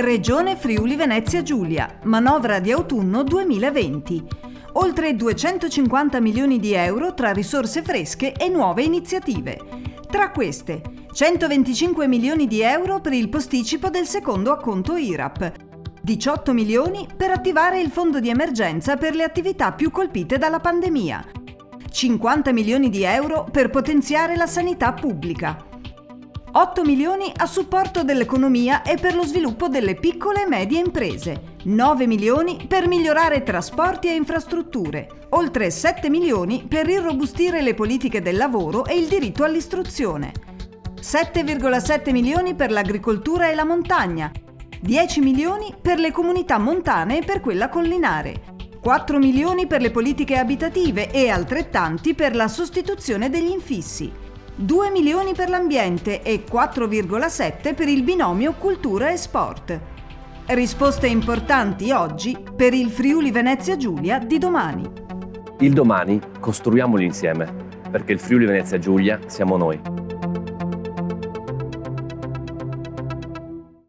Regione Friuli Venezia Giulia, manovra di autunno 2020. Oltre 250 milioni di euro tra risorse fresche e nuove iniziative. Tra queste, 125 milioni di euro per il posticipo del secondo acconto IRAP, 18 milioni per attivare il fondo di emergenza per le attività più colpite dalla pandemia, 50 milioni di euro per potenziare la sanità pubblica, 8 milioni a supporto dell'economia e per lo sviluppo delle piccole e medie imprese, 9 milioni per migliorare trasporti e infrastrutture, oltre 7 milioni per irrobustire le politiche del lavoro e il diritto all'istruzione, 7,7 milioni per l'agricoltura e la montagna, 10 milioni per le comunità montane e per quella collinare, 4 milioni per le politiche abitative e altrettanti per la sostituzione degli infissi, 2 milioni per l'ambiente e 4,7 per il binomio cultura e sport. Risposte importanti oggi per il Friuli Venezia Giulia di domani. Il domani costruiamolo insieme, perché il Friuli Venezia Giulia siamo noi.